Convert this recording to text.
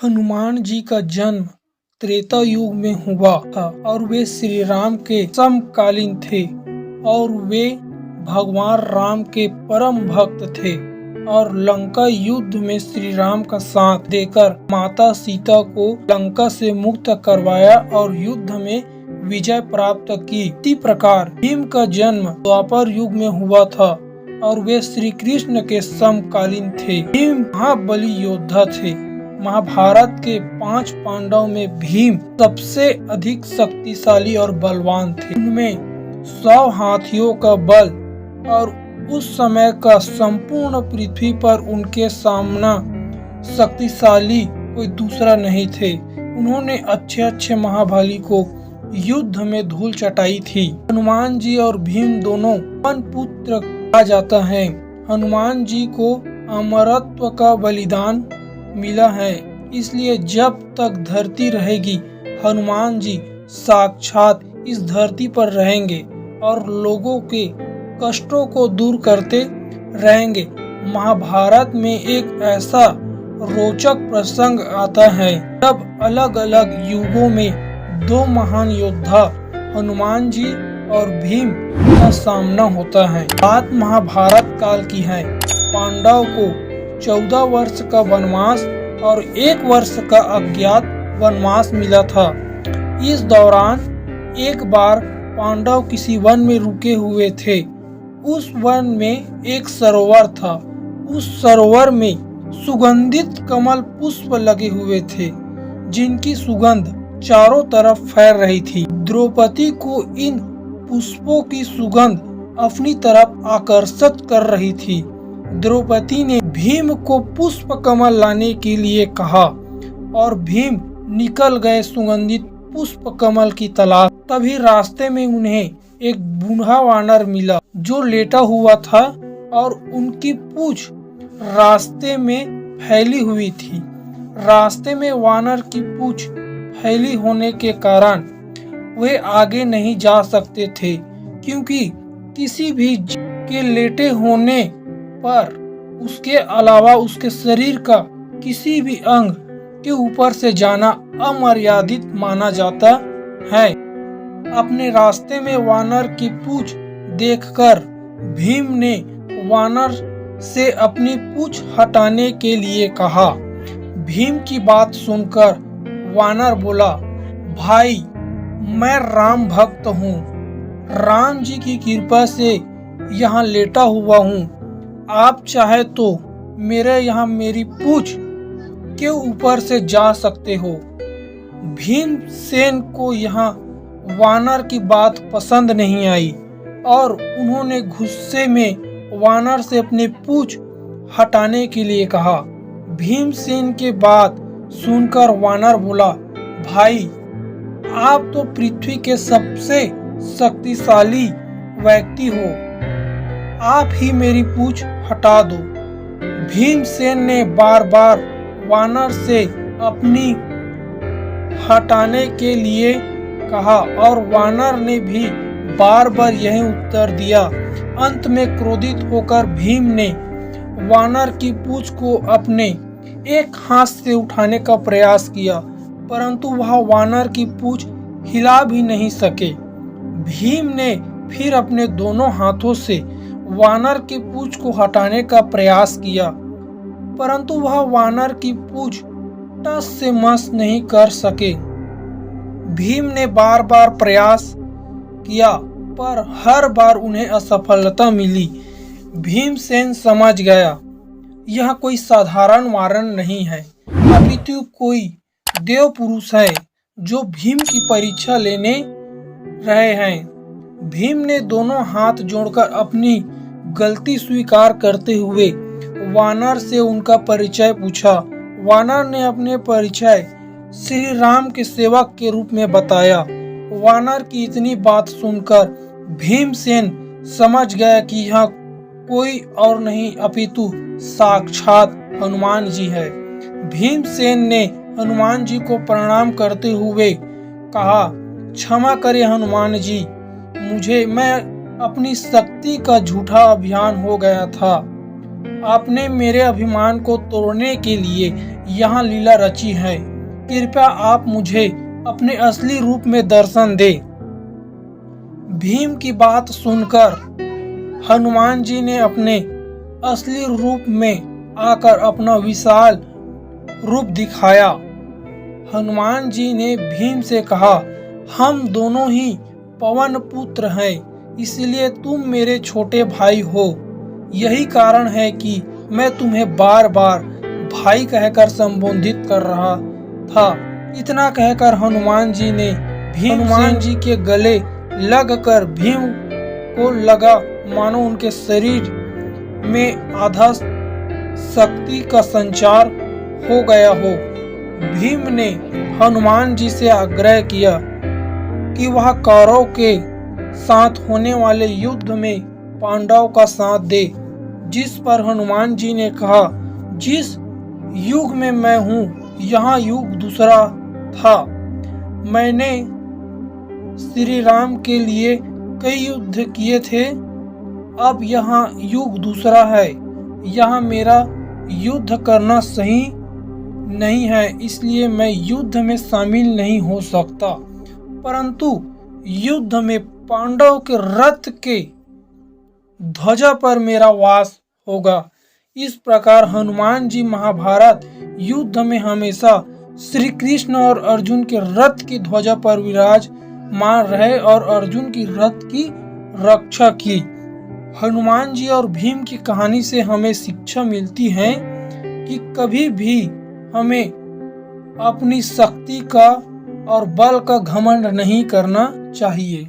हनुमान जी का जन्म त्रेता युग में हुआ था और वे श्री राम के समकालीन थे और वे भगवान राम के परम भक्त थे और लंका युद्ध में श्री राम का साथ देकर माता सीता को लंका से मुक्त करवाया और युद्ध में विजय प्राप्त की। इसी प्रकार भीम का जन्म द्वापर युग में हुआ था और वे श्री कृष्ण के समकालीन थे। भीम महाबली योद्धा थे। महाभारत के 5 पांडव में भीम सबसे अधिक शक्तिशाली और बलवान थे। उनमें 100 हाथियों का बल और उस समय का संपूर्ण पृथ्वी पर उनके सामना शक्तिशाली कोई दूसरा नहीं थे। उन्होंने अच्छे महाबली को युद्ध में धूल चटाई थी। हनुमान जी और भीम दोनों पवन पुत्र कहा जाता है। हनुमान जी को अमरत्व का बलिदान मिला है, इसलिए जब तक धरती रहेगी हनुमान जी साक्षात इस धरती पर रहेंगे और लोगों के कष्टों को दूर करते रहेंगे। महाभारत में एक ऐसा रोचक प्रसंग आता है जब अलग अलग युगों में 2 महान योद्धा हनुमान जी और भीम का सामना होता है। बात महाभारत काल की है। पांडव को 14 वर्ष का वनवास और 1 वर्ष का अज्ञात वनवास मिला था। इस दौरान एक बार पांडव किसी वन में रुके हुए थे। उस वन में एक सरोवर था। उस सरोवर में सुगंधित कमल पुष्प लगे हुए थे जिनकी सुगंध चारों तरफ फैल रही थी। द्रौपदी को इन पुष्पों की सुगंध अपनी तरफ आकर्षित कर रही थी। द्रौपदी ने भीम को पुष्प कमल लाने के लिए कहा और भीम निकल गए सुगंधित पुष्प कमल की तलाश। तभी रास्ते में उन्हें एक बूढ़ा वानर मिला जो लेटा हुआ था और उनकी पूंछ रास्ते में फैली हुई थी। रास्ते में वानर की पूंछ फैली होने के कारण वे आगे नहीं जा सकते थे, क्योंकि किसी भी के लेटे होने पर उसके अलावा उसके शरीर का किसी भी अंग के ऊपर से जाना अमर्यादित माना जाता है। अपने रास्ते में वानर की पूंछ देखकर भीम ने वानर से अपनी पूंछ हटाने के लिए कहा। भीम की बात सुनकर वानर बोला, भाई मैं राम भक्त हूँ, राम जी की कृपा से यहाँ लेटा हुआ हूँ। आप चाहे तो मेरे यहाँ मेरी पूंछ के ऊपर से जा सकते हो। भीमसेन को यहाँ वानर की बात पसंद नहीं आई और उन्होंने गुस्से में वानर से अपनी पूंछ हटाने के लिए कहा। भीमसेन के बात सुनकर वानर बोला, भाई आप तो पृथ्वी के सबसे शक्तिशाली व्यक्ति हो, आप ही मेरी पूंछ हटा दो। भीमसेन ने बार बार वानर से अपनी हटाने के लिए कहा और वानर ने भी बार बार यही उत्तर दिया। अंत में क्रोधित होकर भीम ने वानर की पूंछ को अपने एक हाथ से उठाने का प्रयास किया, परंतु वह वानर की पूंछ हिला भी नहीं सके। भीम ने फिर अपने दोनों हाथों से वानर की पूंछ को हटाने का प्रयास किया, परंतु वह वानर की पूंछ टस से मस नहीं कर सके। भीम ने बार बार प्रयास किया पर हर बार उन्हें असफलता मिली। भीमसेन समझ गया यह कोई साधारण वानर नहीं है, अपितु कोई देव पुरुष है जो भीम की परीक्षा लेने रहे हैं। भीम ने दोनों हाथ जोड़कर अपनी गलती स्वीकार करते हुए वानर से उनका परिचय पूछा। वानर ने अपने परिचय श्री राम के सेवक के रूप में बताया। वानर की इतनी बात सुनकर भीमसेन समझ गया कि यह कोई और नहीं अपितु साक्षात हनुमान जी है। भीमसेन ने हनुमान जी को प्रणाम करते हुए कहा, क्षमा करें हनुमान जी, मैं अपनी शक्ति का झूठा अभिमान हो गया था। आपने मेरे अभिमान को तोड़ने के लिए यहाँ लीला रची है। कृपया आप मुझे अपने असली रूप में दर्शन दे। भीम की बात सुनकर हनुमान जी ने अपने असली रूप में आकर अपना विशाल रूप दिखाया। हनुमान जी ने भीम से कहा, हम दोनों ही पवन पुत्र हैं, इसलिए तुम मेरे छोटे भाई हो। यही कारण है कि मैं तुम्हें बार बार भाई कहकर संबोधित कर रहा था। इतना कहकर हनुमान जी ने हनुमान जी के गले लगकर भीम को लगा मानो उनके शरीर में आधा शक्ति का संचार हो गया हो। भीम ने हनुमान जी से आग्रह किया कि वह कौरव के साथ होने वाले युद्ध में पांडव का साथ दे। जिस पर हनुमान जी ने कहा, जिस युग में मैं हूँ यहाँ युग दूसरा था। मैंने श्री राम के लिए कई युद्ध किए थे, अब यहाँ युग दूसरा है। यहाँ मेरा युद्ध करना सही नहीं है, इसलिए मैं युद्ध में शामिल नहीं हो सकता, परंतु युद्ध में पांडव के रथ के ध्वजा पर मेरा वास होगा। इस प्रकार हनुमान जी महाभारत युद्ध में हमेशा श्री कृष्ण और अर्जुन के रथ की ध्वजा पर विराजमान रहे और अर्जुन की रथ की रक्षा की। हनुमान जी और भीम की कहानी से हमें शिक्षा मिलती है कि कभी भी हमें अपनी शक्ति का और बल का घमंड नहीं करना चाहिए।